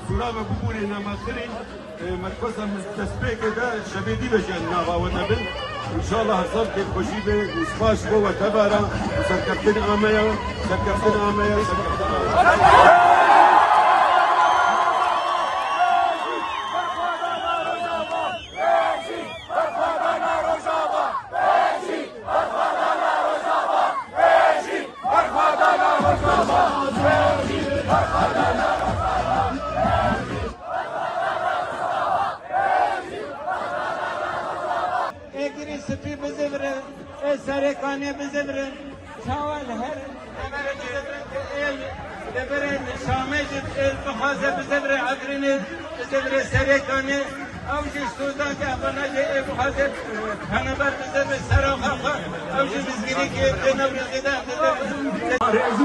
سورا بقولي إنما خير مركزها مستسبق كده شبيدي بجن نابا ونبل إن شاء الله هزار كيف بجيبه وسباش بوا تبارا وسكرتين آمية سكرتين آمية سكرتين آمية اگری سپی بزبرن سرکانی بزبرن چاول هر امر بزبرن که ال دبرن شامج ال بخازه بزبرن عبرن بزبرن سرکانی اوجی سوزان که ابنا جه بخازه خانبر بزبرن سراخا اوجی بزگیری که نبر زده بزبرن